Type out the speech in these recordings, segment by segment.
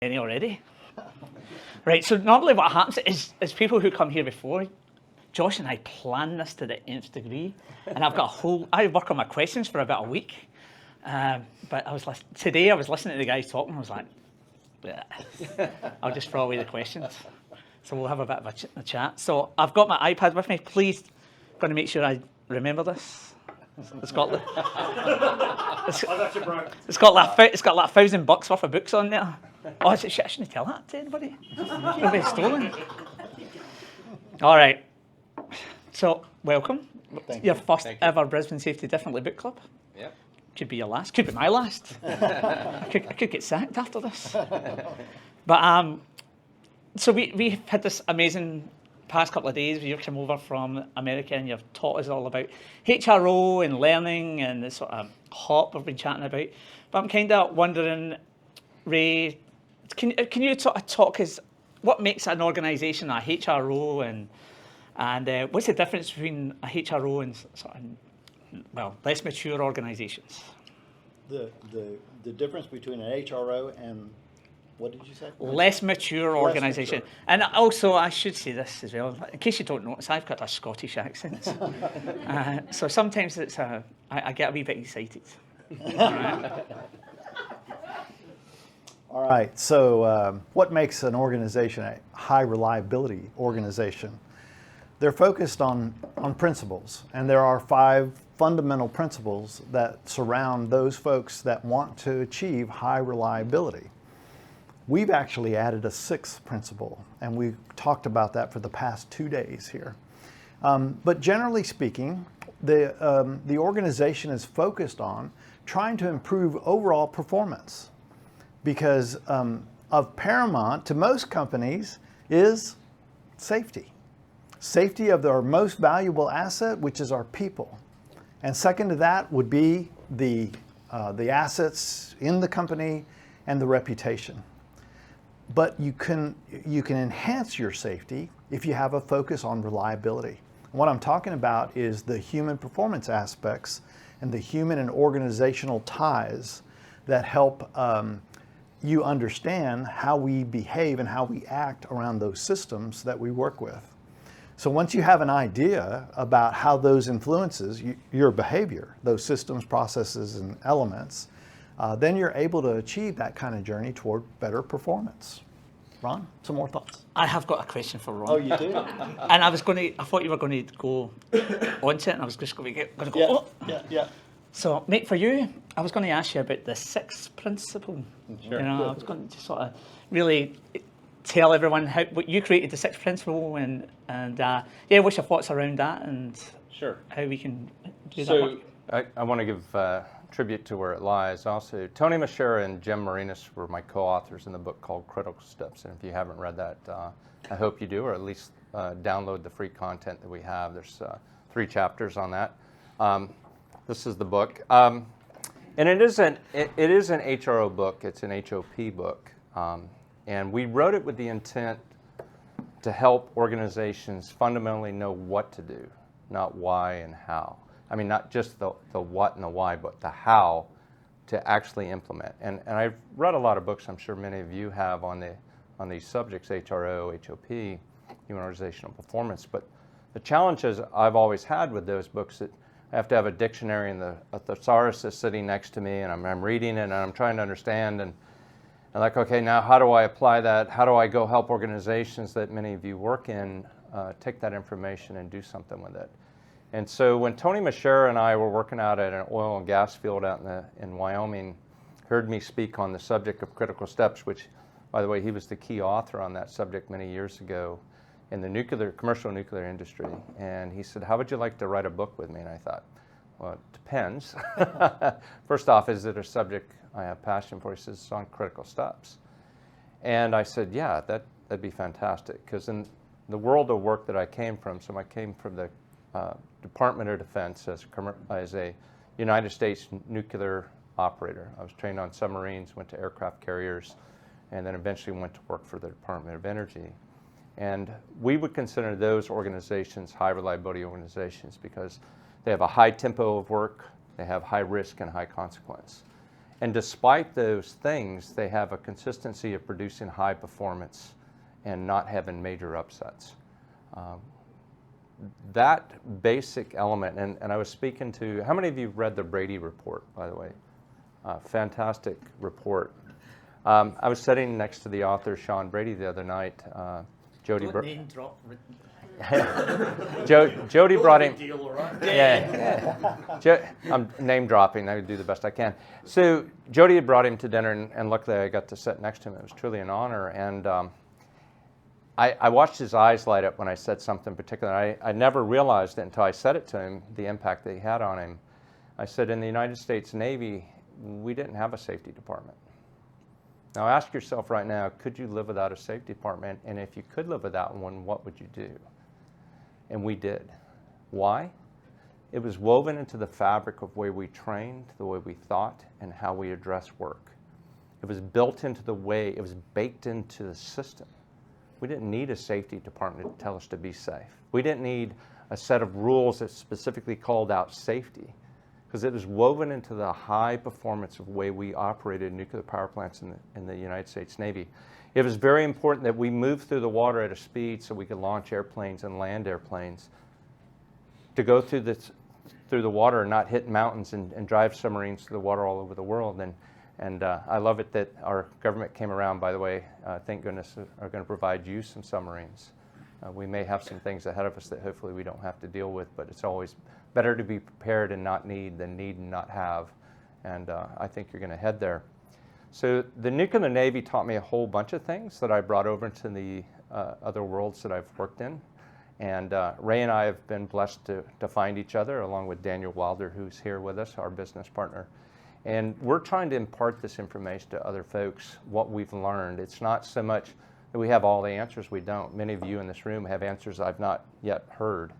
Any already? Right, so normally what happens is people who come here before, Josh and I plan this to the nth degree, and I work on my questions for about a week, but today I was listening to the guys talking, I was like, bleh. I'll just throw away the questions. So we'll have a bit of a chat. So I've got my iPad with me, please, going to make sure I remember this. It's got like $1,000 worth of books on there. Oh, shit, I shouldn't tell that to anybody. It'll be stolen. All right. So, welcome. Your first ever Brisbane Safety Differently book club. Yep. Could be your last. Could be my last. I could get sacked after this. But so we've had this amazing past couple of days where you've come over from America and you've taught us all about HRO and learning and the sort of hop we've been chatting about. But I'm kind of wondering, Ray, can you sort of talk us what makes an organisation a HRO and what's the difference between a HRO and sort of less mature organisations? The difference between an HRO and what did you say? Less mature organisation. Mature. And also, I should say this as well, in case you don't notice, I've got a Scottish accent. So sometimes I get a wee bit excited. All right, so what makes an organization a high reliability organization? They're focused on principles, and there are 5 fundamental principles that surround those folks that want to achieve high reliability. We've actually added a 6th principle, and we've talked about that for the past 2 days here. But generally speaking, the organization is focused on trying to improve overall performance, because of paramount to most companies is safety. Safety of our most valuable asset, which is our people. And second to that would be the assets in the company and the reputation. But you can enhance your safety if you have a focus on reliability. And what I'm talking about is the human performance aspects and the human and organizational ties that help you understand how we behave and how we act around those systems that we work with. So once you have an idea about how those influences your behavior, those systems, processes, and elements, then you're able to achieve that kind of journey toward better performance. Ron, some more thoughts? I have got a question for Ron. Oh, you do? And I thought you were going to go onto it, and I was just going to go, Yeah. So, mate, for you, I was going to ask you about the 6th principle. Sure. I was going to sort of really tell everyone what you created the 6th principle, and what's your thoughts around that, and sure, how we can do that. So I want to give tribute to where it lies. Also, Tony Machera and Jim Marinas were my co-authors in the book called Critical Steps, and if you haven't read that, I hope you do, or at least download the free content that we have. There's 3 chapters on that. This is the book, and it is an HRO book. It's an HOP book, and we wrote it with the intent to help organizations fundamentally know what to do, not why and how. I mean, not just the what and the why, but the how to actually implement. And I've read a lot of books, I'm sure many of you have, on these subjects, HRO, HOP, human organizational performance. But the challenges I've always had with those books, that I have to have a dictionary and a thesaurus is sitting next to me, and I'm reading it and I'm trying to understand, and I'm like, okay, now how do I apply that? How do I go help organizations that many of you work in take that information and do something with it? And so when Tony Machera and I were working out at an oil and gas field out in Wyoming, heard me speak on the subject of critical steps, which, by the way, he was the key author on that subject many years ago in the commercial nuclear industry. And he said, how would you like to write a book with me? And I thought, well, it depends. First off, is it a subject I have passion for? He says, it's on critical steps. And I said, yeah, that'd be fantastic. Because in the world of work that I came from, so I came from the Department of Defense as a United States nuclear operator. I was trained on submarines, went to aircraft carriers, and then eventually went to work for the Department of Energy. And we would consider those organizations high reliability organizations because they have a high tempo of work, they have high risk and high consequence. And despite those things, they have a consistency of producing high performance and not having major upsets. That basic element, and I was speaking to, how many of you read the Brady report, by the way? Fantastic report. I was sitting next to the author, Sean Brady, the other night. Jody brought him. I'm name dropping. I do the best I can. So Jody had brought him to dinner, and luckily I got to sit next to him. It was truly an honor. And I watched his eyes light up when I said something particular. I never realized it until I said it to him, the impact that he had on him. I said, in the United States Navy, we didn't have a safety department. Now ask yourself right now, could you live without a safety department? And if you could live without one, what would you do? And we did. Why? It was woven into the fabric of the way we trained, the way we thought, and how we address work. It was built into the way, it was baked into the system. We didn't need a safety department to tell us to be safe. We didn't need a set of rules that specifically called out safety, because it was woven into the high performance of the way we operated nuclear power plants in the United States Navy. It was very important that we move through the water at a speed so we could launch airplanes and land airplanes. To go through the water and not hit mountains and drive submarines through the water all over the world. And I love it that our government came around, by the way, thank goodness, are going to provide you some submarines. We may have some things ahead of us that hopefully we don't have to deal with, but it's always better to be prepared and not need than need and not have. And I think you're going to head there. So the nuclear Navy taught me a whole bunch of things that I brought over into the other worlds that I've worked in. And Ray and I have been blessed to find each other, along with Daniel Wilder, who's here with us, our business partner. And we're trying to impart this information to other folks, what we've learned. It's not so much that we have all the answers, we don't. Many of you in this room have answers I've not yet heard.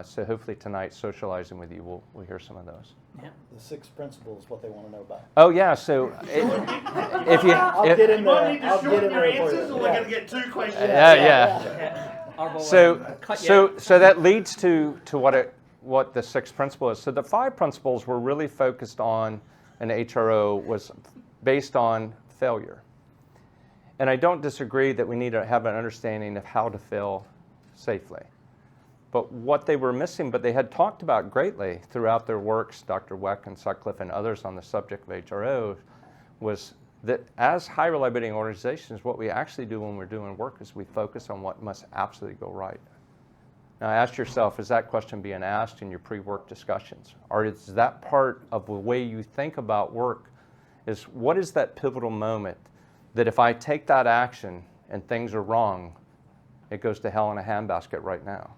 So hopefully tonight, socializing with you, we'll hear some of those. Yeah. The 6 principles, what they want to know about. Oh yeah, so if you, I'll get in there. Need to shorten your answers, or we're going to get 2 questions. Yeah. So that leads to what the 6th principle is. So the 5 principles were really focused on an HRO was based on failure. And I don't disagree that we need to have an understanding of how to fail safely. But what they were missing, but they had talked about greatly throughout their works, Dr. Weck and Sutcliffe and others on the subject of HRO, was that as high reliability organizations, what we actually do when we're doing work is we focus on what must absolutely go right. Now ask yourself, is that question being asked in your pre-work discussions? Or is that part of the way you think about work, is what is that pivotal moment that if I take that action and things are wrong, it goes to hell in a handbasket right now.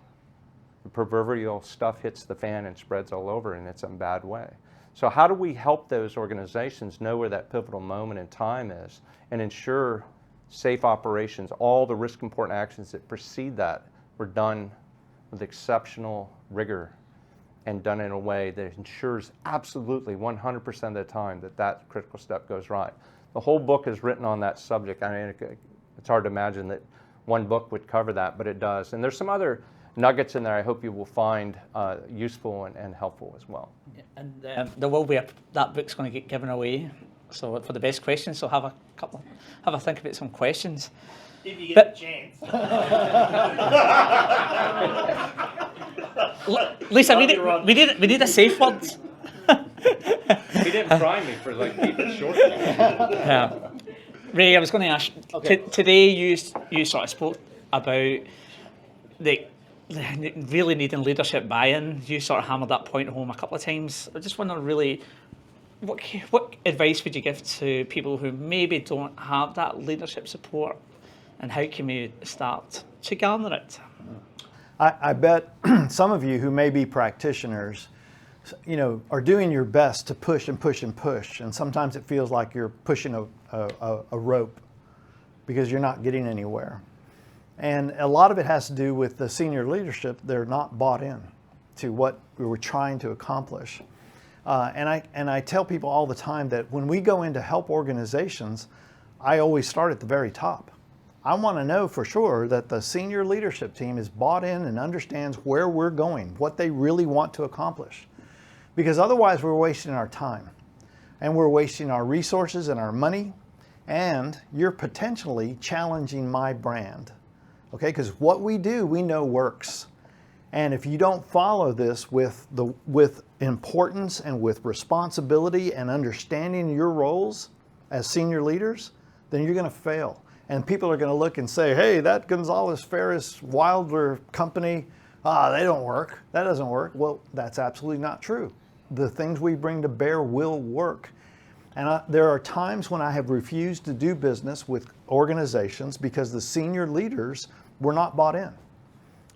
The proverbial stuff hits the fan and spreads all over, and it's in a bad way. So how do we help those organizations know where that pivotal moment in time is and ensure safe operations, all the risk important actions that precede that were done with exceptional rigor and done in a way that ensures absolutely 100% of the time that critical step goes right. The whole book is written on that subject. I mean, it's hard to imagine that one book would cover that, but it does. And there's some other nuggets in there I hope you will find useful and helpful as well. Yeah, and there will be that book's going to get given away. So for the best questions, so have a think about some questions. If you get the chance. Lisa, we need a safe word. He didn't prime me for keep it short. Yeah. Ray, I was going to ask. Okay. Today you sort of spoke about the really needing leadership buy-in. You sort of hammered that point home a couple of times. I just wonder really, what advice would you give to people who maybe don't have that leadership support, and how can we start to garner it? I bet some of you who may be practitioners, are doing your best to push and push and push, and sometimes it feels like you're pushing a rope because you're not getting anywhere. And a lot of it has to do with the senior leadership. They're not bought in to what we were trying to accomplish. And I tell people all the time that when we go in to help organizations, I always start at the very top. I want to know for sure that the senior leadership team is bought in and understands where we're going, what they really want to accomplish. Because otherwise we're wasting our time. and we're wasting our resources and our money, and you're potentially challenging my brand. Okay, because what we do, we know works. And if you don't follow this with importance and with responsibility and understanding your roles as senior leaders, then you're going to fail. And people are going to look and say, hey, that Gonzalez, Farris, Wilder company, they don't work. That doesn't work. Well, that's absolutely not true. The things we bring to bear will work. And there are times when I have refused to do business with organizations because the senior leaders were not bought in.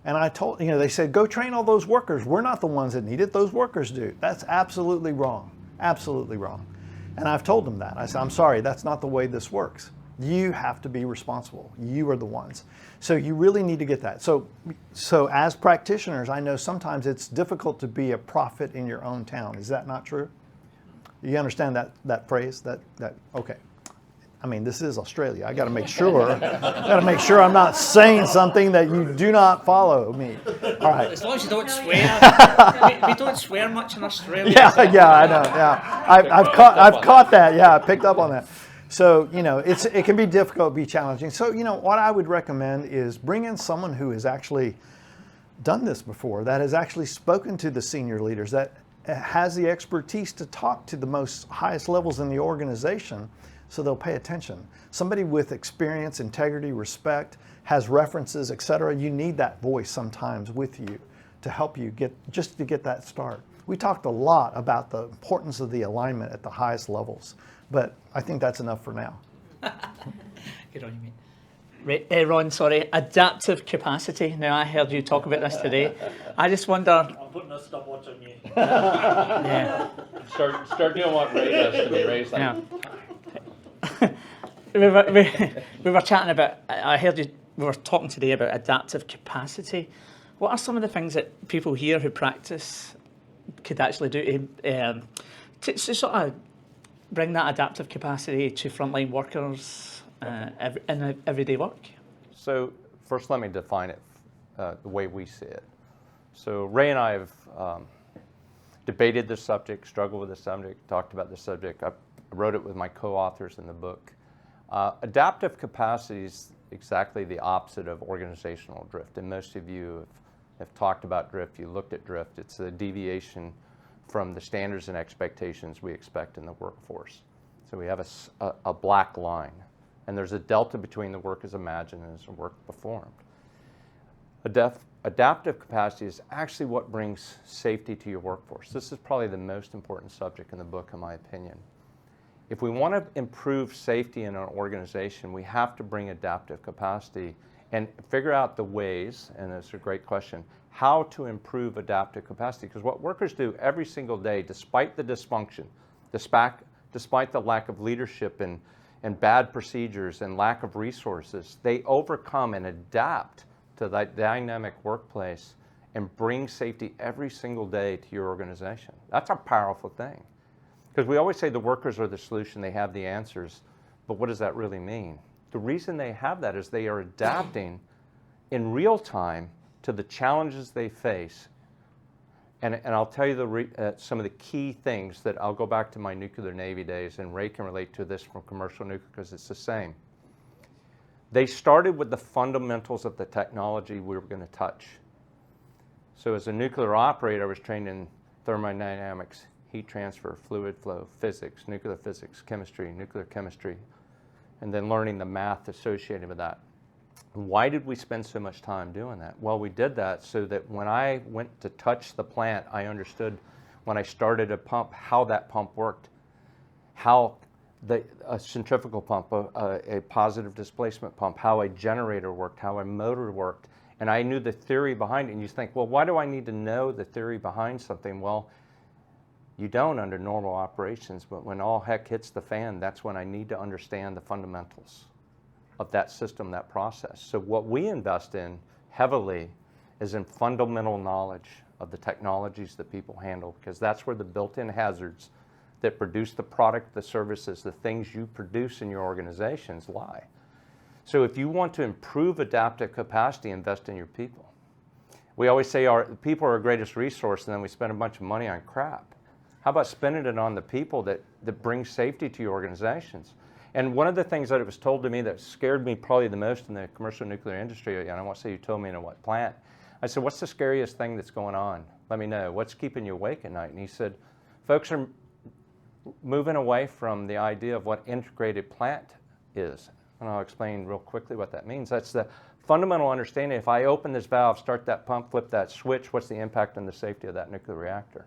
And I told, they said, go train all those workers. We're not the ones that need it. Those workers do. That's absolutely wrong. Absolutely wrong. And I've told them that. I said, I'm sorry, that's not the way this works. You have to be responsible. You are the ones. So you really need to get that. So as practitioners, I know sometimes it's difficult to be a prophet in your own town. Is that not true? You understand that phrase? Okay. I mean, this is Australia. I got to make sure. I'm not saying something that you do not follow me. All right. As long as you don't swear. we don't swear much in Australia. Yeah, I know. Yeah, I've caught that. Yeah, I picked up on that. So it can be difficult, be challenging. So what I would recommend is bring in someone who has actually done this before, that has actually spoken to the senior leaders, that has the expertise to talk to the highest levels in the organization, so they'll pay attention. Somebody with experience, integrity, respect, has references, etc. You need that voice sometimes with you to help you get that start. We talked a lot about the importance of the alignment at the highest levels, but I think that's enough for now. Good on you, mate. Right, Ron, sorry, adaptive capacity. Now, I heard you talk about this today. I just wonder... I'm putting a stopwatch on you. Yeah. Start doing what Ray does to me. Ray's like... Yeah. we were chatting about, I heard we were talking today about adaptive capacity. What are some of the things that people here who practice could actually do to sort of bring that adaptive capacity to frontline workers in everyday work? So first let me define it the way we see it. So Ray and I have debated this subject, struggled with this subject, talked about this subject. I wrote it with my co-authors in the book. Adaptive capacity is exactly the opposite of organizational drift. And most of you have talked about drift, you looked at drift. It's a deviation from the standards and expectations we expect in the workforce. So we have a black line. And there's a delta between the work as imagined and the work performed. Adaptive capacity is actually what brings safety to your workforce. This is probably the most important subject in the book, in my opinion. If we want to improve safety in an organization, we have to bring adaptive capacity and figure out the ways, and it's a great question, how to improve adaptive capacity. Because what workers do every single day, despite the dysfunction, despite the lack of leadership and bad procedures and lack of resources, they overcome and adapt to that dynamic workplace and bring safety every single day to your organization. That's a powerful thing. Because we always say the workers are the solution, they have the answers, but what does that really mean? The reason they have that is they are adapting in real time to the challenges they face. And I'll tell you some of the key things that I'll go back to my nuclear Navy days, and Ray can relate to this from commercial nuclear because it's the same. They started with the fundamentals of the technology we were going to touch. So as a nuclear operator, I was trained in thermodynamics, heat transfer, fluid flow, physics, nuclear physics, chemistry, nuclear chemistry, and then learning the math associated with that. Why did we spend so much time doing that? Well, we did that so that when I went to touch the plant, I understood when I started a pump how that pump worked, how a centrifugal pump, a positive displacement pump, how a generator worked, how a motor worked, and I knew the theory behind it. And you think, well, why do I need to know the theory behind something? Well, you don't under normal operations, but when all heck hits the fan, that's when I need to understand the fundamentals of that system, that process. So what we invest in heavily is in fundamental knowledge of the technologies that people handle, because that's where the built-in hazards that produce the product, the services, the things you produce in your organizations lie. So if you want to improve adaptive capacity, invest in your people. We always say our people are our greatest resource, and then we spend a bunch of money on crap. How about spending it on the people that bring safety to your organizations? And one of the things that it was told to me that scared me probably the most in the commercial nuclear industry, and I won't say you told me in what plant, I said, what's the scariest thing that's going on? Let me know. What's keeping you awake at night? And he said, folks are moving away from the idea of what integrated plant is. And I'll explain real quickly what that means. That's the fundamental understanding. If I open this valve, start that pump, flip that switch, what's the impact on the safety of that nuclear reactor?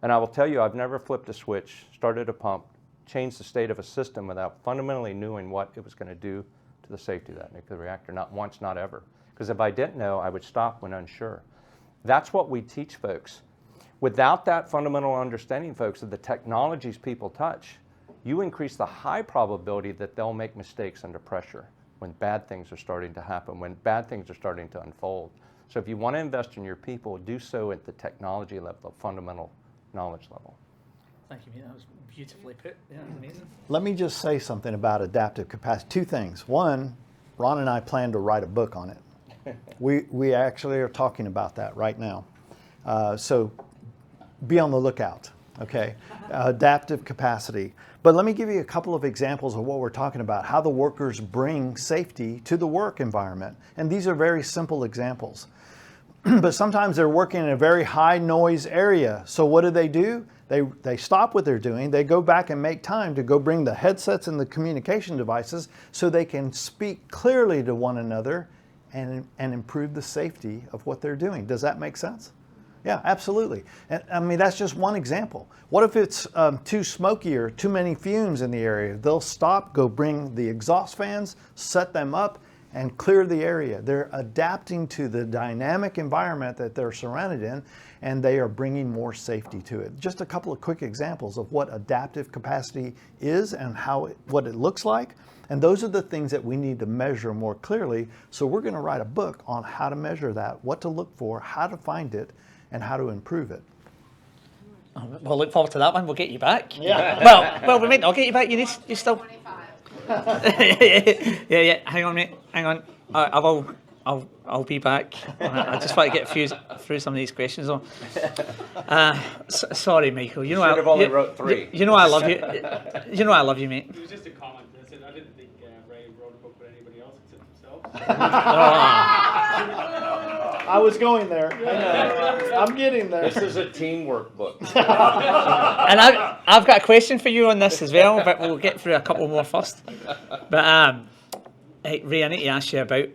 And I will tell you, I've never flipped a switch, started a pump, changed the state of a system without fundamentally knowing what it was going to do to the safety of that nuclear reactor. Not once, not ever. Because if I didn't know, I would stop when unsure. That's what we teach folks. Without that fundamental understanding, folks, of the technologies people touch, you increase the high probability that they'll make mistakes under pressure when bad things are starting to happen, when bad things are starting to unfold. So if you want to invest in your people, do so at the technology level, the fundamental knowledge level. Thank you, mate. That was beautifully put. Yeah, that was amazing. Let me just say something about adaptive capacity. Two things. One, Ron and I plan to write a book on it. We actually are talking about that right now. So be on the lookout, okay? Adaptive capacity. But let me give you a couple of examples of what we're talking about, how the workers bring safety to the work environment. And these are very simple examples. But sometimes they're working in a very high noise area. So what do? They stop what they're doing. They go back and make time to go bring the headsets and the communication devices so they can speak clearly to one another and improve the safety of what they're doing. Does that make sense? Yeah, absolutely. And I mean, that's just one example. What if it's too smoky or too many fumes in the area? They'll stop, go bring the exhaust fans, set them up, and clear the area. They're adapting to the dynamic environment that they're surrounded in, and they are bringing more safety to it. Just a couple of quick examples of what adaptive capacity is and what it looks like. And those are the things that we need to measure more clearly. So we're going to write a book on how to measure that, what to look for, how to find it, and how to improve it. We'll look forward to that one. We'll get you back. Yeah. Well, we might not get you back. You still. yeah. Hang on, mate. Hang on. I'll be back. I just want to get through some of these questions. Though. Sorry, Michael. You know should have only wrote 3. You know I love you. You know I love you, mate. It was just a comment. I didn't think Ray wrote a book with anybody else except himself. I was going there. I'm getting there. This is a teamwork book. And I've got a question for you on this as well, but we'll get through a couple more first. But hey, Ray, I need to ask you about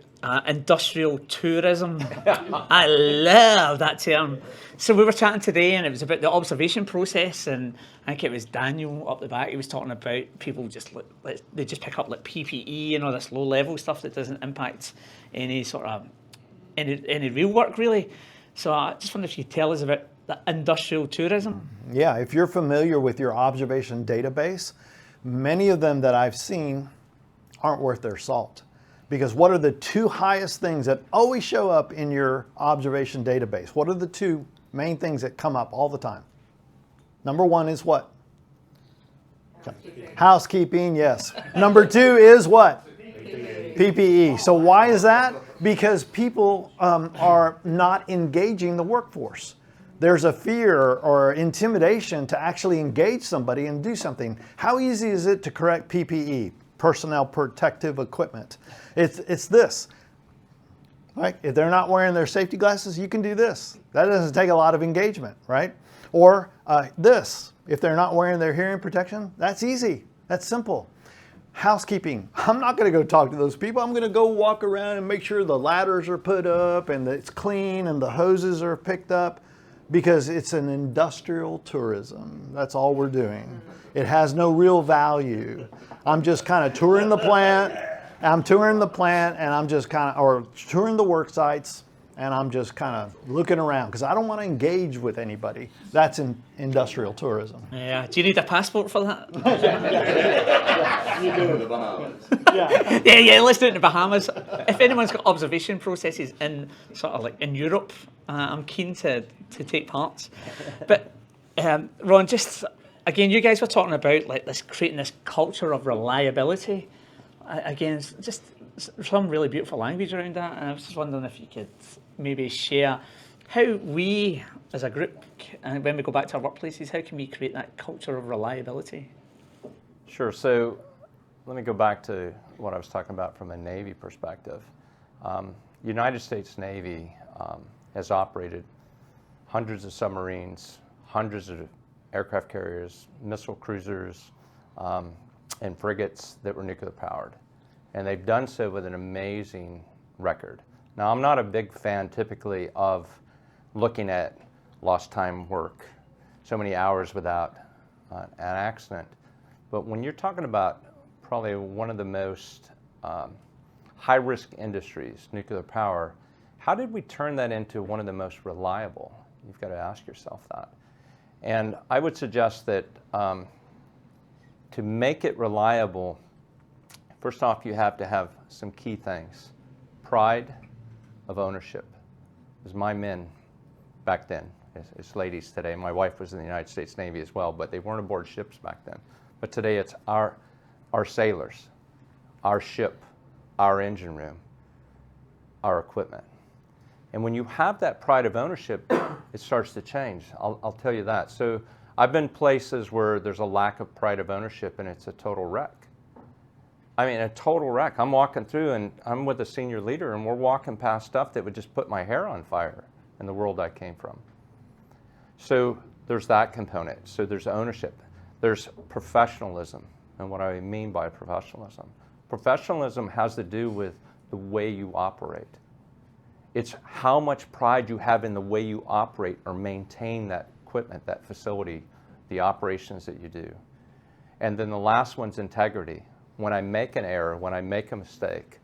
industrial tourism. I love that term. So we were chatting today, and it was about the observation process, and I think it was Daniel up the back. He was talking about people they just pick up like PPE and all this low-level stuff that doesn't impact any sort of any real work really. So I just wonder if you could tell us about the industrial tourism. Yeah, if you're familiar with your observation database, many of them that I've seen aren't worth their salt. Because what are the 2 highest things that always show up in your observation database? What are the 2 main things that come up all the time? Number 1 is what? Housekeeping, yes. Number 2 is what? PPE. So why is that? Because people are not engaging the workforce. There's a fear or intimidation to actually engage somebody and do something. How easy is it to correct PPE, personnel protective equipment? It's this. Right? If they're not wearing their safety glasses, you can do this. That doesn't take a lot of engagement, right? Or this. If they're not wearing their hearing protection, that's easy. That's simple. Housekeeping. I'm not going to go talk to those people. I'm going to go walk around and make sure the ladders are put up and that it's clean and the hoses are picked up, because it's an industrial tourism. That's all we're doing. It has no real value. I'm just kind of touring the plant. I'm touring the plant, and I'm just kind of, or touring the work sites, and I'm just kind of looking around because I don't want to engage with anybody. That's industrial tourism. Yeah. Do you need a passport for that? You do. The Bahamas. Yeah. Let's do it in the Bahamas. If anyone's got observation processes in sort of like in Europe, I'm keen to take part. But Ron, just again, you guys were talking about like this creating this culture of reliability. Again, it's just some really beautiful language around that, and I was just wondering if you could maybe share how we as a group, and when we go back to our workplaces, how can we create that culture of reliability? Sure. So let me go back to what I was talking about from a Navy perspective. United States Navy has operated hundreds of submarines, hundreds of aircraft carriers, missile cruisers, and frigates that were nuclear powered. And they've done so with an amazing record. Now, I'm not a big fan typically of looking at lost time work, so many hours without an accident. But when you're talking about probably one of the most high-risk industries, nuclear power, how did we turn that into one of the most reliable? You've got to ask yourself that. And I would suggest that to make it reliable, first off, you have to have some key things. Pride of ownership. It was my men back then. It's ladies today. My wife was in the United States Navy as well, but they weren't aboard ships back then. But today it's our sailors, our ship, our engine room, our equipment. And when you have that pride of ownership, it starts to change. I'll tell you that. So I've been places where there's a lack of pride of ownership and it's a total wreck. I mean, a total wreck. I'm walking through and I'm with a senior leader and we're walking past stuff that would just put my hair on fire in the world I came from. So there's that component. So there's ownership. There's professionalism. And what I mean by professionalism. Professionalism has to do with the way you operate. It's how much pride you have in the way you operate or maintain that equipment, that facility, the operations that you do. And then the last one's integrity. When I make an error, when I make a mistake,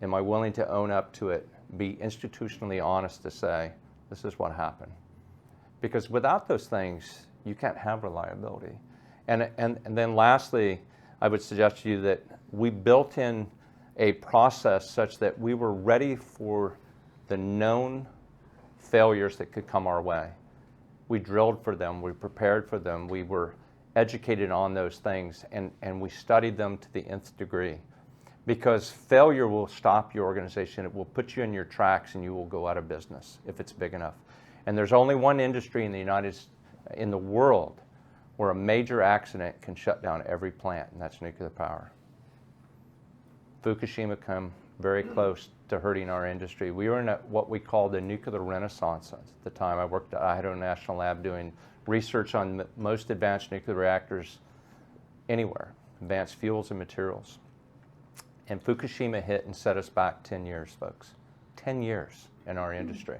am I willing to own up to it, be institutionally honest to say, this is what happened? Because without those things, you can't have reliability. And then lastly, I would suggest to you that we built in a process such that we were ready for the known failures that could come our way. We drilled for them, we prepared for them, we were educated on those things, and we studied them to the nth degree. Because failure will stop your organization, it will put you in your tracks and you will go out of business if it's big enough. And there's only one industry in the world where a major accident can shut down every plant, and that's nuclear power. Fukushima came very close to hurting our industry. We were in what we called the nuclear renaissance at the time. I worked at Idaho National Lab doing research on the most advanced nuclear reactors anywhere, advanced fuels and materials. And Fukushima hit and set us back 10 years, folks. 10 years in our industry.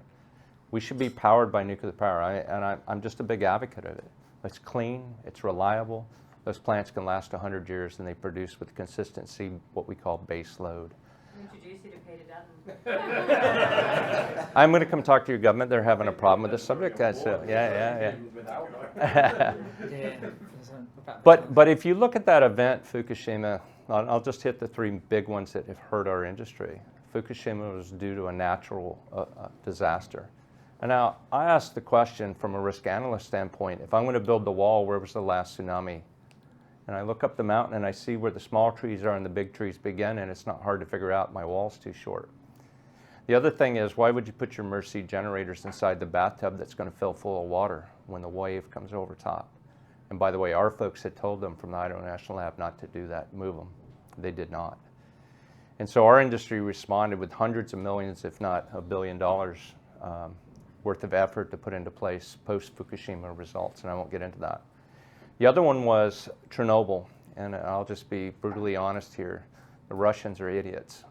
We should be powered by nuclear power, I'm just a big advocate of it. It's clean, it's reliable. Those plants can last 100 years and they produce with consistency what we call base load. Introduce you to Peter Dutton. I'm going to come talk to your government. They're having a problem with this subject. So, yeah. But if you look at that event, Fukushima, I'll just hit the three big ones that have hurt our industry. Fukushima was due to a natural disaster. And now I ask the question from a risk analyst standpoint, if I'm going to build the wall, where was the last tsunami? And I look up the mountain and I see where the small trees are and the big trees begin, and it's not hard to figure out my wall's too short. The other thing is, why would you put your Mercy generators inside the bathtub that's going to fill full of water when the wave comes over top? And by the way, our folks had told them from the Idaho National Lab not to do that, move them. They did not. And so our industry responded with hundreds of millions, if not $1 billion worth of effort to put into place post-Fukushima results, and I won't get into that. The other one was Chernobyl, and I'll just be brutally honest here. The Russians are idiots.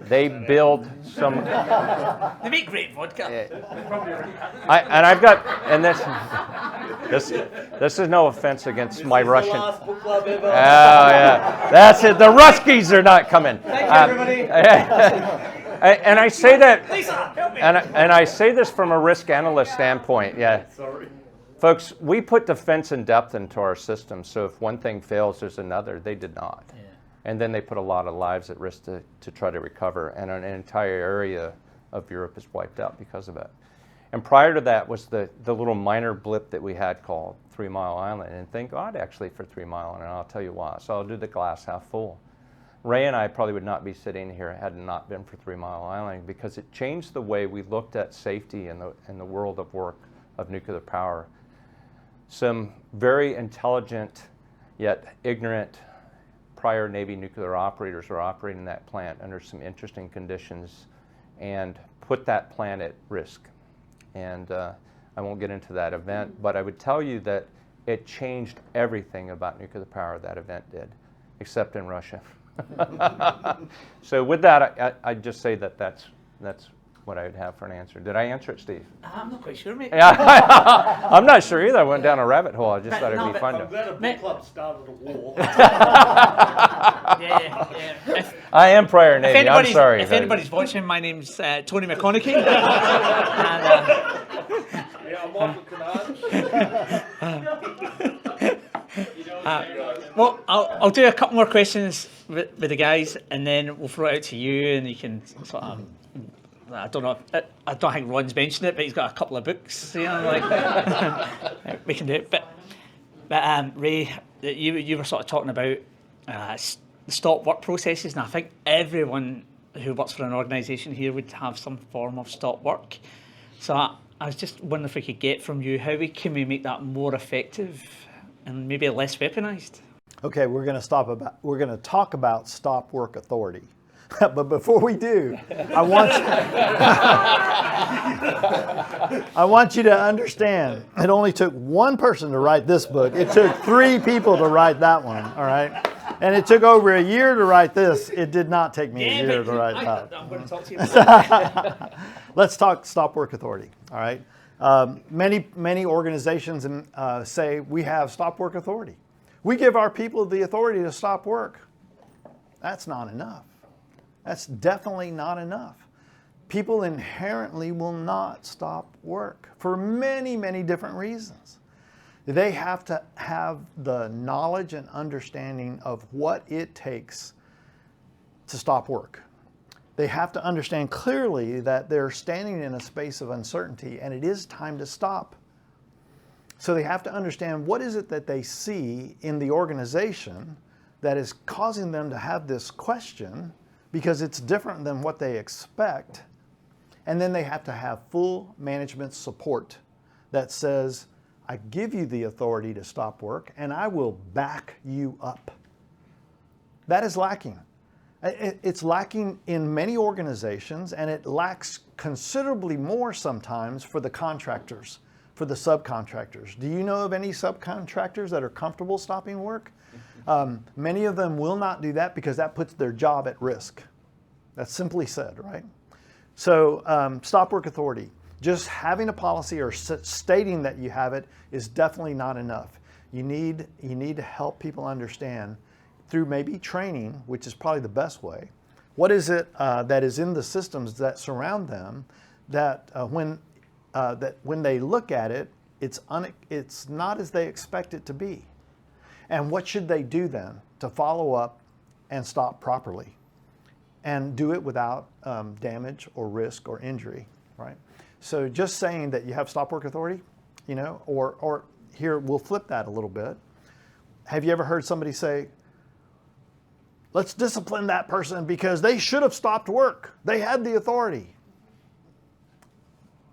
They build some... They make great vodka. This is no offense against my Russian... The last book club ever. Oh, yeah. That's it. The Ruskies are not coming. Thank you, everybody. And I say that... Lisa, help me. And I say this from a risk analyst standpoint. Yeah. Sorry. Folks, we put defense and depth into our system, so if one thing fails, there's another. They did not. Yeah. And then they put a lot of lives at risk to try to recover, and an entire area of Europe is wiped out because of it. And prior to that was the little minor blip that we had called 3 Mile Island, and thank God actually for 3 Mile Island, and I'll tell you why. So I'll do the glass half full. Ray and I probably would not be sitting here had it not been for 3 Mile Island, because it changed the way we looked at safety in the world of work of nuclear power. Some very intelligent yet ignorant prior Navy nuclear operators were operating that plant under some interesting conditions and put that plant at risk. And I won't get into that event, but I would tell you that it changed everything about nuclear power, that event did, except in Russia. So with that, I'd just say that that's what I would have for an answer. Did I answer it, Steve? I'm not quite sure, mate. Yeah, I'm not sure either. I went down a rabbit hole. I just thought it'd be fun I'm to. glad a book club started a war. Yeah. I am prior Navy. I'm sorry. If anybody's watching, my name's Tony McConaughey. And, Yeah, I'm Michael Kennard. well, I'll do a couple more questions with the guys, and then we'll throw it out to you, and you can sort of. I don't know. I don't think Ron's mentioned it, but he's got a couple of books. You know, like we can do it. But Ray, you were sort of talking about stop work processes, and I think everyone who works for an organisation here would have some form of stop work. So I was just wondering if we could get from you how can we make that more effective and maybe less weaponised. Okay, we're going to talk about stop work authority. But before we do, I want you to understand, it only took one person to write this book. It took 3 people to write that one, all right? And it took over a year to write this. It did not take me a year to write that. I'm going to talk to you about it. Let's talk stop work authority, all right? Many organizations say we have stop work authority. We give our people the authority to stop work. That's not enough. That's definitely not enough. People inherently will not stop work for many, many different reasons. They have to have the knowledge and understanding of what it takes to stop work. They have to understand clearly that they're standing in a space of uncertainty and it is time to stop. So they have to understand what is it that they see in the organization that is causing them to have this question, because it's different than what they expect. And then they have to have full management support that says, I give you the authority to stop work and I will back you up. That is lacking. It's lacking in many organizations, and it lacks considerably more sometimes for the contractors, for the subcontractors. Do you know of any subcontractors that are comfortable stopping work? Many of them will not do that because that puts their job at risk. That's simply said, right? So stop work authority, just having a policy or stating that you have it is definitely not enough. You need to help people understand through maybe training, which is probably the best way. What is it that is in the systems that surround them that when they look at it, it's not as they expect it to be? And what should they do then to follow up and stop properly and do it without damage or risk or injury, right? So just saying that you have stop work authority, you know, or here, we'll flip that a little bit. Have you ever heard somebody say, let's discipline that person because they should have stopped work. They had the authority.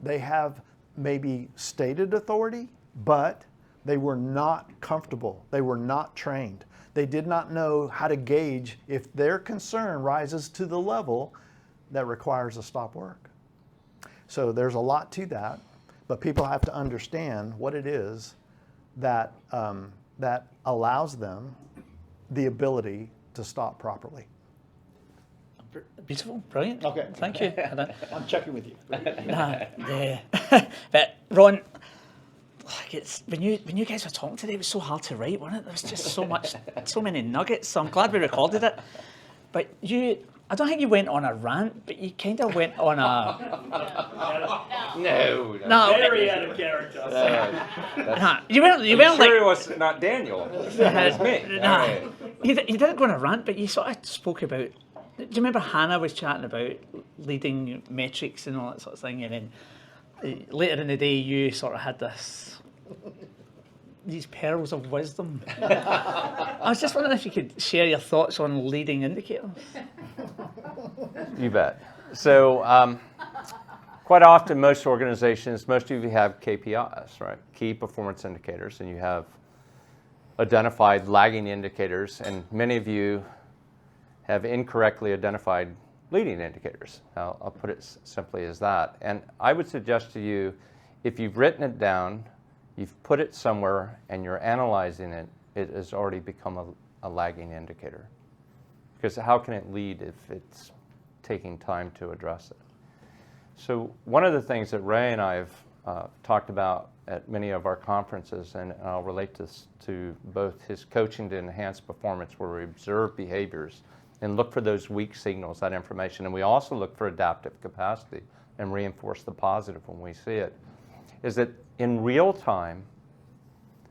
They have maybe stated authority, but they were not comfortable. They were not trained. They did not know how to gauge if their concern rises to the level that requires a stop work. So there's a lot to that, but people have to understand what it is that, that allows them the ability to stop properly. Beautiful, brilliant. Okay. Thank you. I'm checking with you. Yeah. But Ron, like it's when you guys were talking today, it was so hard to write, wasn't it? There was just so many nuggets. So I'm glad we recorded it. But I don't think you went on a rant, but you kind of went on a. No. Very out of character. You went Sure, like. it was not Daniel. It was me. Nah, Okay. you didn't go on a rant, but you sort of spoke about. Do you remember Hannah was chatting about leading metrics and all that sort of thing, and then later in the day you sort of had this these pearls of wisdom. I was just wondering if you could share your thoughts on leading indicators. You bet. So quite often, most organizations, most of you have KPIs, right? Key performance indicators, and you have identified lagging indicators, and many of you have incorrectly identified leading indicators. I'll put it simply as that. And I would suggest to you, if you've written it down, you've put it somewhere, and you're analyzing it, it has already become a lagging indicator. Because how can it lead if it's taking time to address it? So one of the things that Ray and I have talked about at many of our conferences, and I'll relate this to both his coaching to enhance performance, where we observe behaviors and look for those weak signals, that information. And we also look for adaptive capacity and reinforce the positive when we see it, is that in real time,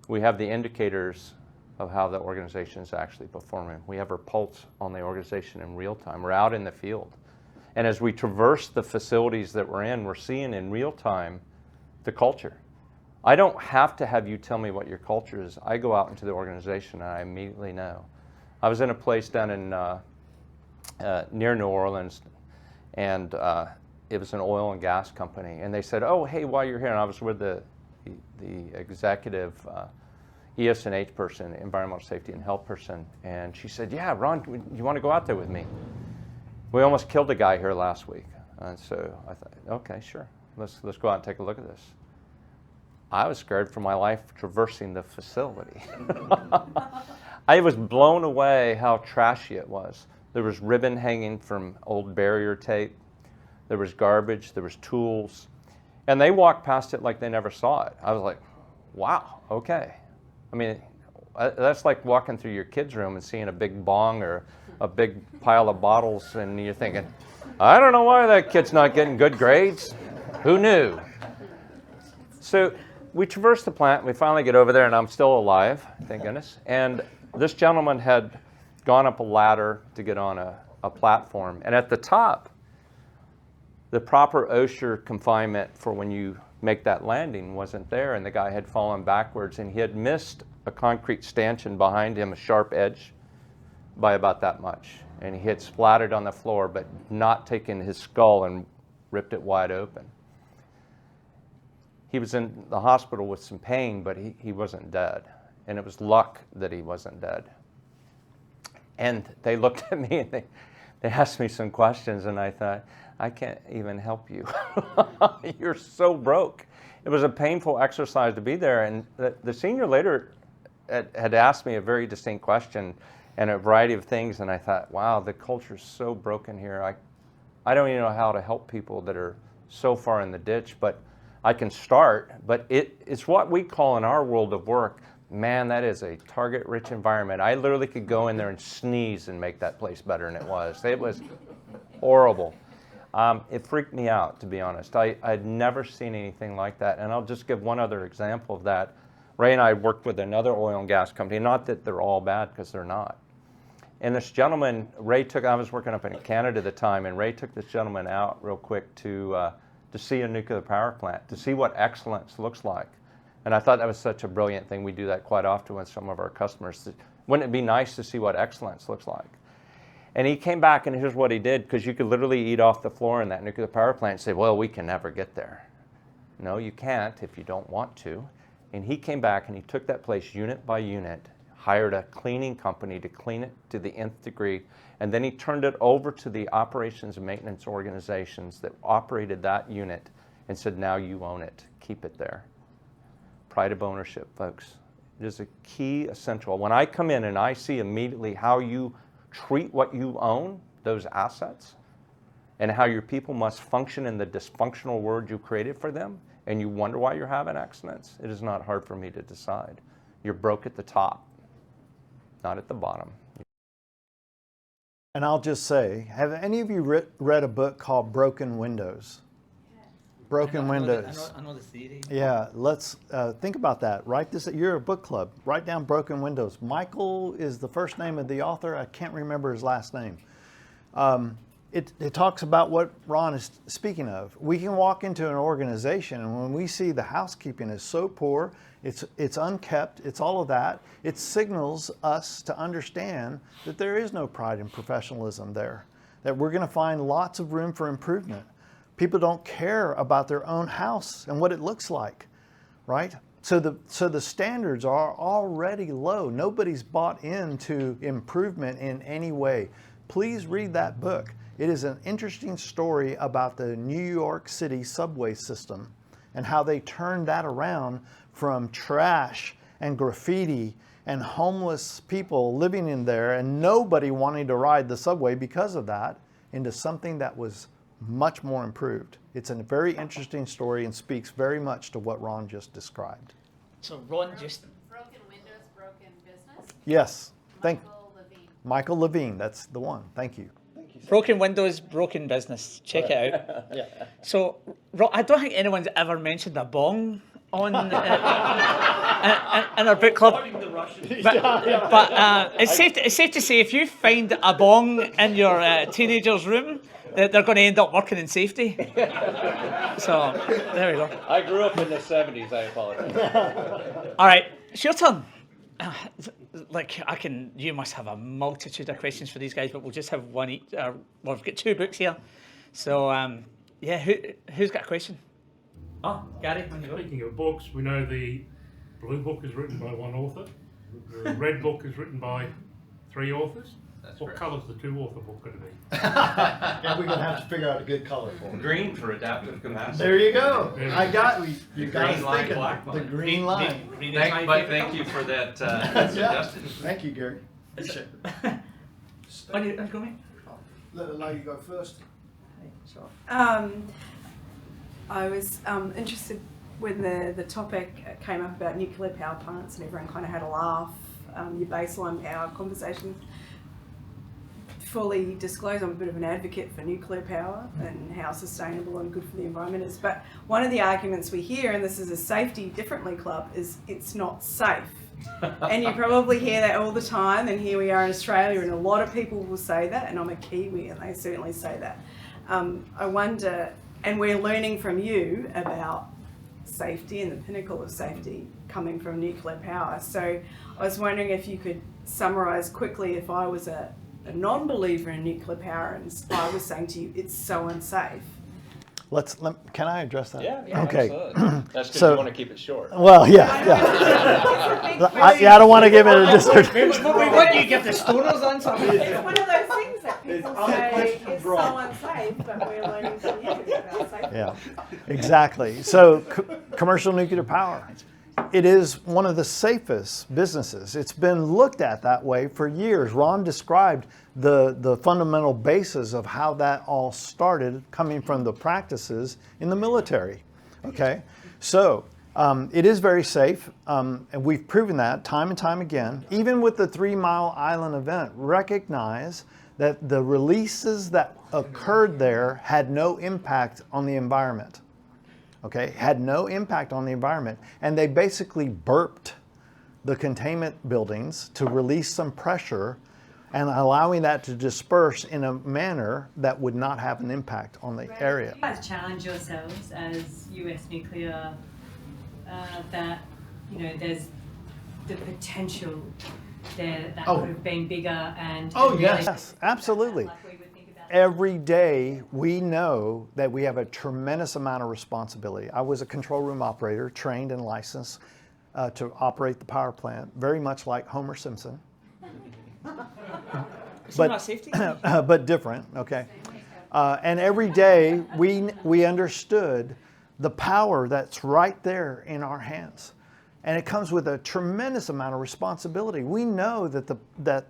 we have the indicators of how the organization is actually performing. We have our pulse on the organization in real time. We're out in the field. And as we traverse the facilities that we're in, we're seeing in real time the culture. I don't have to have you tell me what your culture is. I go out into the organization and I immediately know. I was in a place down in near New Orleans, and it was an oil and gas company. And they said, "Oh, hey, while you're here," and I was with the executive ES&H person, environmental safety and health person, and she said, "Yeah, Ron, you want to go out there with me? We almost killed a guy here last week." And so I thought, okay, sure, let's go out and take a look at this. I was scared for my life traversing the facility. I was blown away how trashy it was. There was ribbon hanging from old barrier tape. There was garbage. There was tools. And they walked past it like they never saw it. I was like, wow, okay. I mean, that's like walking through your kid's room and seeing a big bong or a big pile of bottles, and you're thinking, I don't know why that kid's not getting good grades. Who knew? So we traverse the plant, and we finally get over there, and I'm still alive, thank goodness. And this gentleman had gone up a ladder to get on a platform. And at the top, the proper OSHA confinement for when you make that landing wasn't there, and the guy had fallen backwards, and he had missed a concrete stanchion behind him, a sharp edge, by about that much. And he had splattered on the floor, but not taken his skull and ripped it wide open. He was in the hospital with some pain, but he wasn't dead. And it was luck that he wasn't dead. And they looked at me and they asked me some questions, and I thought, I can't even help you. You're so broke. It was a painful exercise to be there. And the senior later had asked me a very distinct question and a variety of things, and I thought, wow, the culture's so broken here. I don't even know how to help people that are so far in the ditch, but I can start. But it's what we call in our world of work, man, that is a target-rich environment. I literally could go in there and sneeze and make that place better than it was. It was horrible. It freaked me out, to be honest. I'd never seen anything like that. And I'll just give one other example of that. Ray and I worked with another oil and gas company. Not that they're all bad, because they're not. And this gentleman, I was working up in Canada at the time, and Ray took this gentleman out real quick to see a nuclear power plant, to see what excellence looks like. And I thought that was such a brilliant thing. We do that quite often with some of our customers. Wouldn't it be nice to see what excellence looks like? And he came back, and here's what he did, because you could literally eat off the floor in that nuclear power plant and say, well, we can never get there. No, you can't if you don't want to. And he came back, and he took that place unit by unit, hired a cleaning company to clean it to the nth degree, and then he turned it over to the operations and maintenance organizations that operated that unit and said, now you own it, keep it there. Pride of ownership, folks. It is a key essential. When I come in and I see immediately how you treat what you own, those assets, and how your people must function in the dysfunctional world you created for them, and you wonder why you're having accidents, it is not hard for me to decide. You're broke at the top, not at the bottom. And I'll just say, have any of you read a book called Broken Windows? Broken Windows. I know the theory. Yeah, let's think about that. Write this. You're a book club. Write down Broken Windows. Michael is the first name of the author. I can't remember his last name. it talks about what Ron is speaking of. We can walk into an organization, and when we see the housekeeping is so poor, it's unkept, it's all of that, it signals us to understand that there is no pride and professionalism there, that we're going to find lots of room for improvement. People don't care about their own house and what it looks like, right? So the standards are already low. Nobody's bought into improvement in any way. Please read that book. It is an interesting story about the New York City subway system and how they turned that around from trash and graffiti and homeless people living in there and nobody wanting to ride the subway because of that into something that was much more improved. It's a very interesting story and speaks very much to what Ron just described. So Ron just... Broken windows, broken business. Yes, Michael Levine. Michael Levine, that's the one. Thank you. Broken windows, broken business. Check it out. Yeah. So, I don't think anyone's ever mentioned a bong on in our book club. But it's safe to say if you find a bong in your teenager's room, that they're going to end up working in safety. So there we go. I grew up in the 70s. I apologize. All right, it's your turn. You must have a multitude of questions for these guys, but we'll just have one each. We've got two books here, so who's got a question? Oh, Gary. On you go. Speaking of books, we know the blue book is written by one author. The red book is written by 3 authors. That's What correct. colour's the 2-author book going to be? Yeah, we're going to have to figure out a good color for it. Green for adaptive capacity. There you go. There I got you got green us line, thinking. black The line. green line. Green is my But favourite thank you colour. for that Yeah. suggestion. Thank you, Gary. Appreciate it. On you go, mate. Let allow you go first. I was interested when the topic came up about nuclear power plants and everyone kind of had a laugh. Your baseline power conversation. Fully disclose, I'm a bit of an advocate for nuclear power and how sustainable and good for the environment is. But one of the arguments we hear, and this is a safety differently club, is it's not safe. And you probably hear that all the time, and here we are in Australia and a lot of people will say that, and I'm a Kiwi and they certainly say that. I wonder, and we're learning from you about safety and the pinnacle of safety coming from nuclear power. So I was wondering if you could summarise quickly, if I was a non-believer in nuclear power and I was saying to you, it's so unsafe. Can I address that? Yeah, Okay. absolutely. That's because So- you want to keep it short. Well, yeah. I don't want to give it a dissertation. We want you to give the stoners answer. It's one of those things that people It's say unquestioned is so wrong. unsafe, but we're learning from you about safety. Yeah, exactly. So commercial nuclear power, it is one of the safest businesses. It's been looked at that way for years. Ron described the fundamental basis of how that all started, coming from the practices in the military. Okay, so it is very safe, and we've proven that time and time again. Even with the 3 Mile Island event, recognize that the releases that occurred there had no impact on the environment. Okay, had no impact on the environment. And they basically burped the containment buildings to release some pressure and allowing that to disperse in a manner that would not have an impact on the area. You guys challenge yourselves as US nuclear that, there's the potential there that Oh. could have been bigger and Yes, absolutely. like we would think about Every day we know that we have a tremendous amount of responsibility. I was a control room operator, trained and licensed to operate the power plant, very much like Homer Simpson. But safety. But different, okay? And every day we understood the power that's right there in our hands. And it comes with a tremendous amount of responsibility. We know that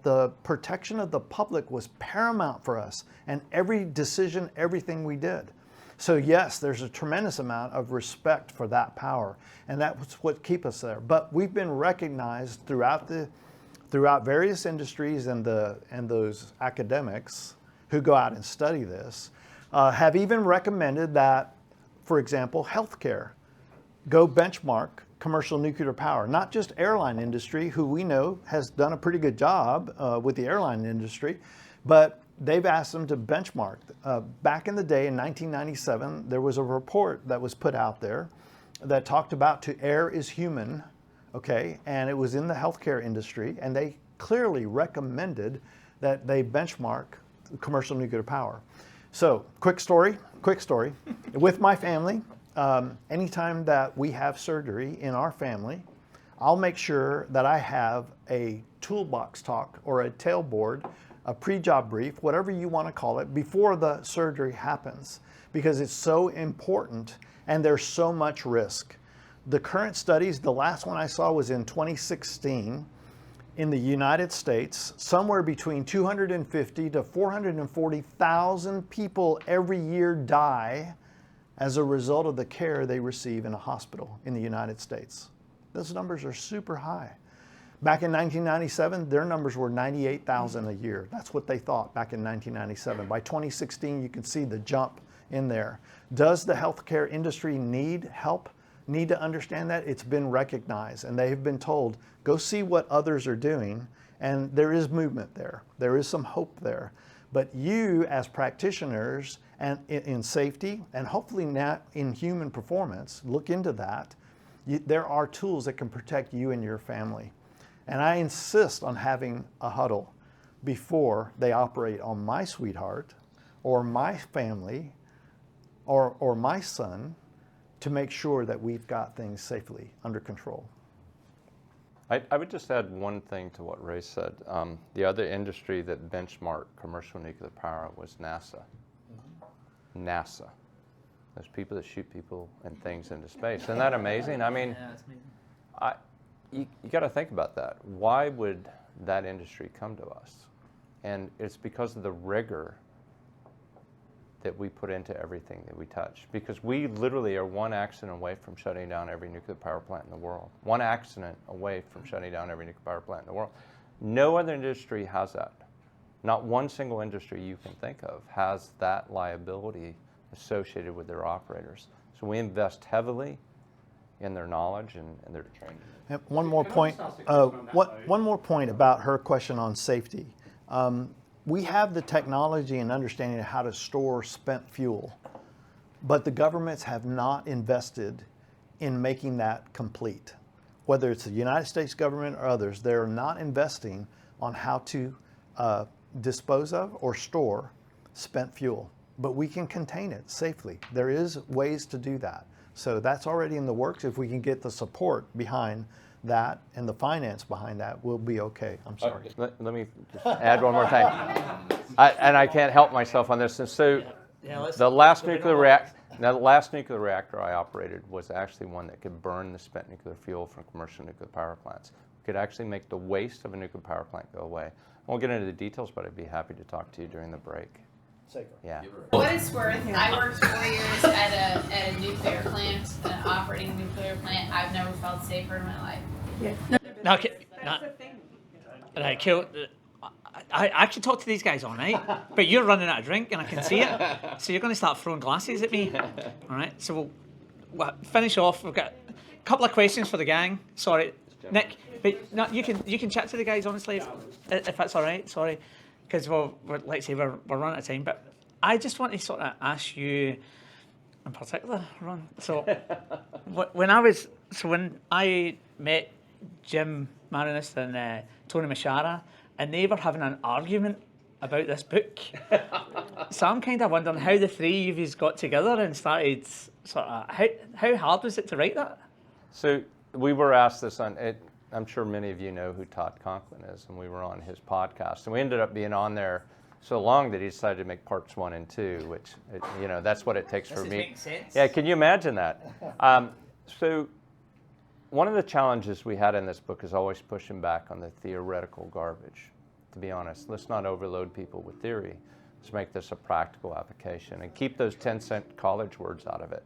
the protection of the public was paramount for us, and every decision, everything we did. So yes, there's a tremendous amount of respect for that power, and that's what keeps us there. But we've been recognized throughout various industries and those academics who go out and study this, have even recommended that, for example, healthcare, go benchmark commercial nuclear power, not just airline industry, who we know has done a pretty good job with the airline industry, but they've asked them to benchmark. Back in the day in 1997, there was a report that was put out there that talked about to err is human, okay, and it was in the healthcare industry, and they clearly recommended that they benchmark commercial nuclear power. So, quick story. With my family, anytime that we have surgery in our family, I'll make sure that I have a toolbox talk or a tailboard, a pre-job brief, whatever you want to call it, before the surgery happens, because it's so important and there's so much risk. The current studies, the last one I saw was in 2016, in the United States, somewhere between 250 to 440,000 people every year die as a result of the care they receive in a hospital in the United States. Those numbers are super high. Back in 1997, their numbers were 98,000 a year. That's what they thought back in 1997. By 2016, you can see the jump in there. Does the healthcare industry need help? Need to understand that? It's been recognized, and they have been told, go see what others are doing, and there is movement there. There is some hope there. But you, as practitioners, and in safety, and hopefully not in human performance, look into that. There are tools that can protect you and your family. And I insist on having a huddle before they operate on my sweetheart, or my family, or my son, to make sure that we've got things safely under control. I would just add one thing to what Ray said. The other industry that benchmarked commercial nuclear power was NASA. NASA. Those people that shoot people and things into space. Isn't that amazing? I mean, Yeah, it's amazing. you got to think about that. Why would that industry come to us? And it's because of the rigor that we put into everything that we touch. Because we literally are one accident away from shutting down every nuclear power plant in the world. One accident away from shutting down every nuclear power plant in the world. No other industry has that. Not one single industry you can think of has that liability associated with their operators. So we invest heavily in their knowledge and their training. And one more Can I point. just ask a question on that, though? One more point about her question on safety. We have the technology and understanding of how to store spent fuel, but the governments have not invested in making that complete. Whether it's the United States government or others, they're not investing on how to dispose of or store spent fuel. But we can contain it safely. There is ways to do that. So that's already in the works. If we can get the support behind that and the finance behind that, we'll be okay. I'm sorry. Let me just add one more thing. I can't help myself on this. And so the last nuclear reactor I operated was actually one that could burn the spent nuclear fuel from commercial nuclear power plants. Could actually make the waste of a nuclear power plant go away. I won't get into the details, but I'd be happy to talk to you during the break. Safer. Yeah. For what it's worth, I worked 4 years at a nuclear plant, an operating nuclear plant. I've never felt safer in my life. Yeah. No, okay, That's the thing. right, cool. I actually talk to these guys all night, but you're running out of drink and I can see it. So you're going to start throwing glasses at me. All right, so we'll finish off. We've got a couple of questions for the gang. Sorry, Nick, but no, you can chat to the guys honestly if that's all right. Sorry, because we're like I say we're running out of time. But I just want to sort of ask you in particular, Ron. So when I met Jim Marinis and Tony Machara, and they were having an argument about this book. So I'm kind of wondering how the three of you got together and started sort of, how hard was it to write that? So we were asked this on, I'm sure many of you know who Todd Conklin is, and we were on his podcast. And we ended up being on there so long that he decided to make parts 1 and 2, which, that's what it takes for me. Makes sense. Yeah, can you imagine that? So one of the challenges we had in this book is always pushing back on the theoretical garbage. To be honest, let's not overload people with theory. Let's make this a practical application and keep those 10-cent college words out of it.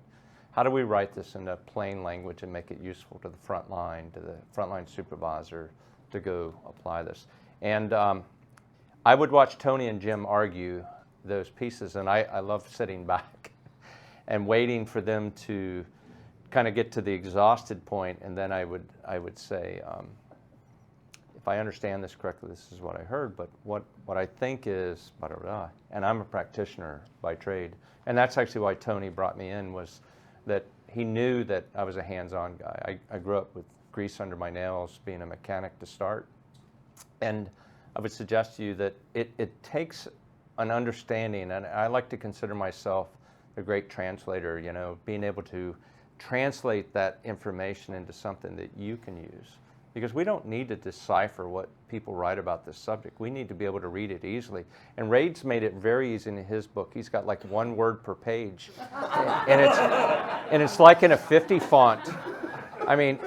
How do we write this into plain language and make it useful to the front line, to the frontline supervisor to go apply this? And I would watch Tony and Jim argue those pieces, and I love sitting back and waiting for them to kind of get to the exhausted point, and then I would say, if I understand this correctly, this is what I heard, but what I think is, blah, blah, blah. And I'm a practitioner by trade. And that's actually why Tony brought me in, was that he knew that I was a hands-on guy. I grew up with grease under my nails, being a mechanic to start. And I would suggest to you that it takes an understanding, and I like to consider myself a great translator, you know, being able to translate that information into something that you can use. Because we don't need to decipher what people write about this subject. We need to be able to read it easily. And Raid's made it very easy in his book. He's got like 1 word per page. and it's like in a 50 font. I mean,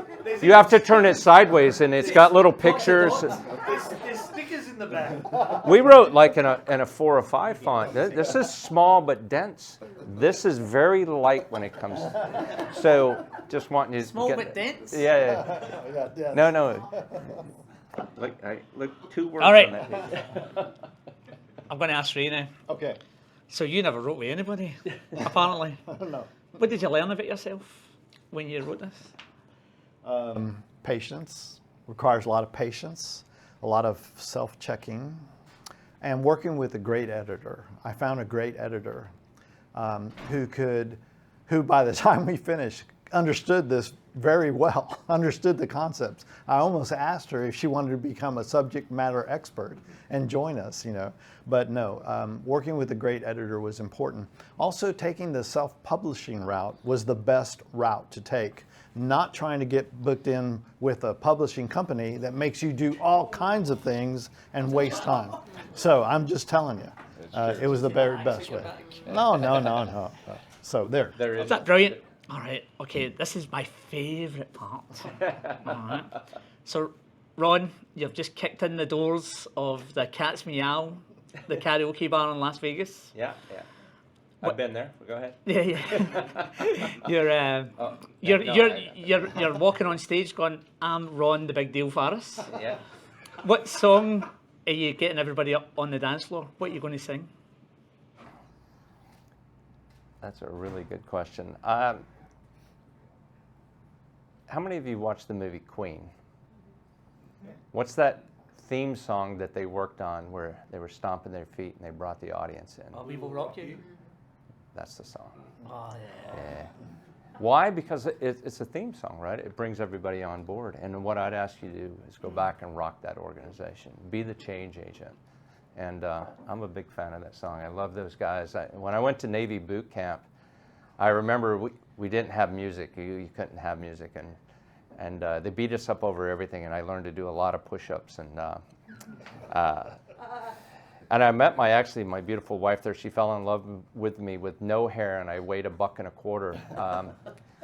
you have to turn it sideways, and it's got little pictures. There's stickers in the back. We wrote like in a 4 or 5 font. This is small but dense. This is very light when it comes. So just wanting you to Small get, but dense? Yeah. No. Look 2 words All right. on that page. I'm going to ask Ray now. Okay. So you never wrote with anybody, apparently. No. What did you learn about yourself when you wrote this? Patience. Requires a lot of patience, a lot of self-checking, and working with a great editor. I found a great editor who by the time we finished, understood this very well, understood the concepts. I almost asked her if she wanted to become a subject matter expert and join us, you know. But no, working with a great editor was important. Also, taking the self-publishing route was the best route to take. Not trying to get booked in with a publishing company that makes you do all kinds of things and waste time. So I'm just telling you, it was the very best way. No. So there. Is that brilliant? All right, okay, this is my favourite part. All right. So, Ron, you've just kicked in the doors of the Cat's Meow, the karaoke bar in Las Vegas. Yeah. I've been there. Go ahead. Yeah. You're walking on stage going, "I'm Ron, the Big Deal Farris." Yeah. What song are you getting everybody up on the dance floor? What are you going to sing? That's a really good question. How many of you watched the movie Queen? What's that theme song that they worked on where they were stomping their feet and they brought the audience in? Oh, We Will Rock You. That's the song. Oh, Yeah. Why? Because it's a theme song, right? It brings everybody on board. And what I'd ask you to do is go back and rock that organization. Be the change agent. And I'm a big fan of that song. I love those guys. When I went to Navy boot camp, I remember we didn't have music. You couldn't have music. And they beat us up over everything. And I learned to do a lot of push-ups. And I met my beautiful wife there. She fell in love with me with no hair, and I weighed $1.25.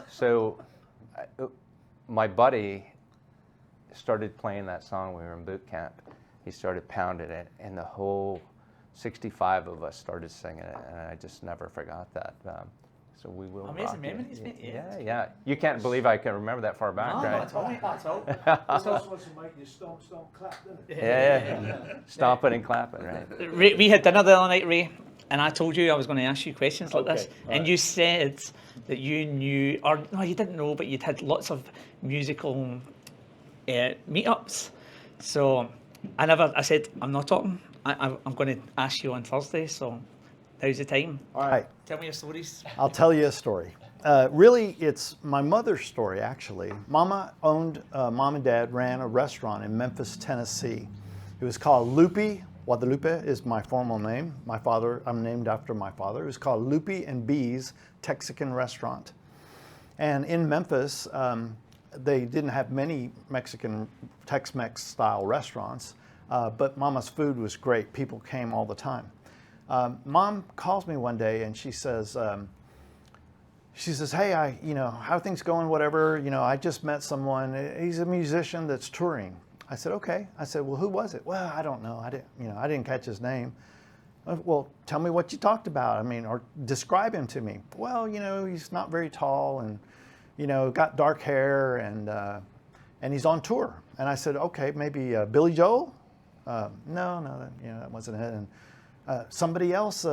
So my buddy started playing that song when we were in boot camp. He started pounding it, and the whole 65 of us started singing it, and I just never forgot that. So we will. Amazing rock it. memories, mate. Yeah. You can't believe I can remember that far back, No, right? not at all, mate, not at all. This also wants to make you stomp, clap, doesn't it? Yeah. Stomping and clapping, right? Ray, we had dinner the other night, Ray, and I told you I was going to ask you questions like this, and you said that you knew, or no, you didn't know, but you'd had lots of musical meetups. So I said, I'm not talking. I'm going to ask you on Thursday, so now's the time. All right. Tell me your stories. I'll tell you a story. Really, it's my mother's story, actually. Mom and Dad ran a restaurant in Memphis, Tennessee. It was called Lupe. Guadalupe is my formal name. I'm named after my father. It was called Lupe and B's Texican Restaurant. And in Memphis, they didn't have many Mexican Tex-Mex style restaurants, but Mama's food was great. People came all the time. Mom calls me one day and she says, "Hey, how are things going? Whatever. I just met someone. He's a musician that's touring." I said, "Okay." I said, "Well, who was it?" "Well, I don't know. I didn't catch his name." "Well, tell me what you talked about. Or describe him to me." "Well, he's not very tall and, got dark hair and he's on tour." And I said, "Okay, maybe Billy Joel?" No, that wasn't it. And somebody else,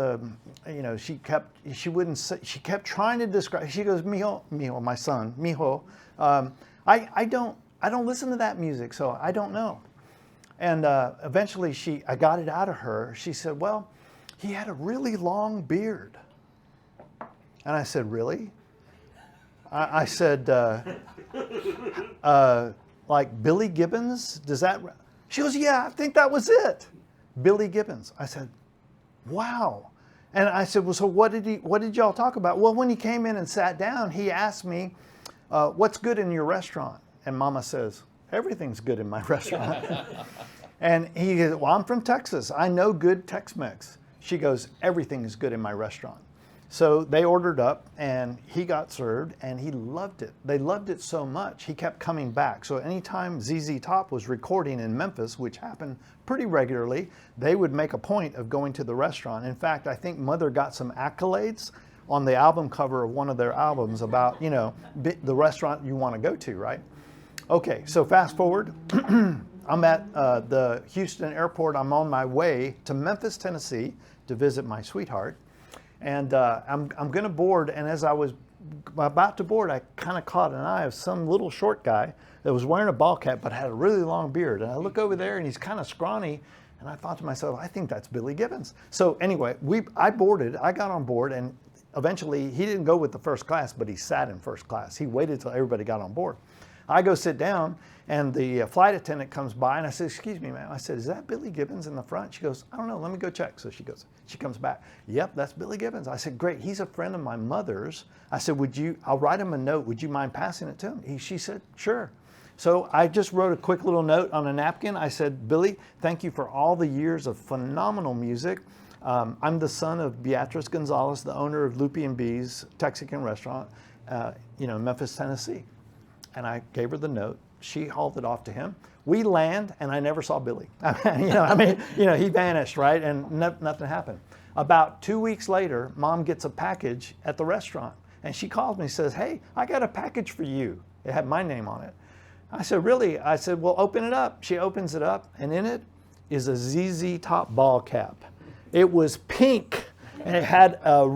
she wouldn't say, she kept trying to describe. She goes, "Mijo, my son, mijo, I don't listen to that music, so I don't know." And eventually I got it out of her. She said, well, he had a really long beard. And I said, really? I said, like Billy Gibbons? Does that? She goes, yeah, I think that was it. Billy Gibbons. I said, wow. And I said, well, so what did y'all talk about? Well, when he came in and sat down, he asked me, what's good in your restaurant? And Mama says, everything's good in my restaurant. And he goes, well, I'm from Texas. I know good Tex-Mex. She goes, everything is good in my restaurant. So they ordered up and he got served and he loved it. They loved it so much, he kept coming back. So anytime ZZ Top was recording in Memphis, which happened pretty regularly, they would make a point of going to the restaurant. In fact, I think Mother got some accolades on the album cover of one of their albums about, you know, the restaurant you want to go to, right? Okay, so fast forward. I'm at the Houston airport. I'm on my way to Memphis, Tennessee to visit my sweetheart. And I'm going to board, and as I was about to board, I kind of caught an eye of some little short guy that was wearing a ball cap but had a really long beard. And I look over there, and he's kind of scrawny, and I thought to myself, I think that's Billy Gibbons. So anyway, I got on board, and eventually he didn't go with the first class, but he sat in first class. He waited till everybody got on board. I go sit down, and the flight attendant comes by, and I said, excuse me, ma'am. I said, is that Billy Gibbons in the front? She goes, I don't know, let me go check. So she comes back, yep, that's Billy Gibbons. I said, great, he's a friend of my mother's. I said, I'll write him a note, would you mind passing it to him? She said, sure. So I just wrote a quick little note on a napkin. I said, Billy, thank you for all the years of phenomenal music. I'm the son of Beatrice Gonzalez, the owner of Loopy and Bee's Texican restaurant, Memphis, Tennessee. And I gave her the note. She hauled it off to him. We land, and I never saw Billy. He vanished, right? And nothing happened. About 2 weeks later, Mom gets a package at the restaurant, and she calls me and says, hey, I got a package for you. It had my name on it. I said, really? I said, well, open it up. She opens it up, and in it is a ZZ Top ball cap. It was pink, and it had a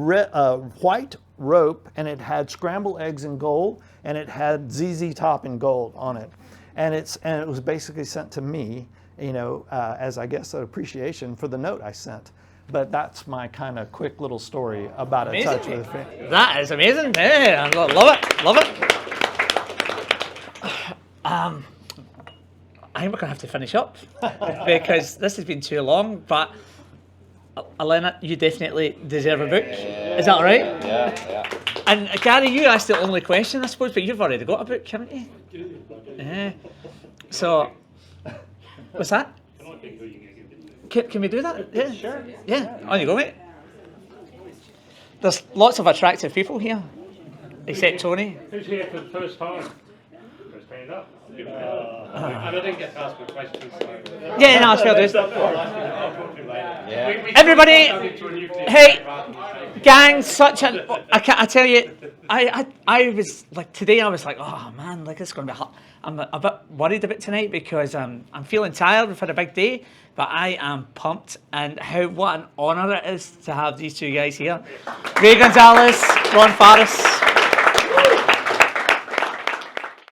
white rope, and it had scrambled eggs in gold, and it had ZZ Top in gold on it. And it was basically sent to me, as I guess an appreciation for the note I sent. But that's my kind of quick little story about a touch with a friend. That is amazing. Yeah, I love it. I think we're going to have to finish up because this has been too long. But Elena, you definitely deserve a book. Is that all right? Yeah. And Gary, you asked the only question, I suppose, but you've already got a book, haven't you? So, what's that? Can we do that? Yeah. Sure. Yeah. On you go, mate. There's lots of attractive people here, except Tony. Who's here for the first time? First hand up. And I didn't get to ask a question, so... Yeah, no, it's fair dues. Yeah. Everybody, hey, gang, I tell you, I was like, today I was like, oh man, like it's going to be hard. I'm a bit worried about tonight because I'm feeling tired. We've had a big day, but I am pumped. And what an honour it is to have these two guys here. Ray Gonzalez, Ron Farris.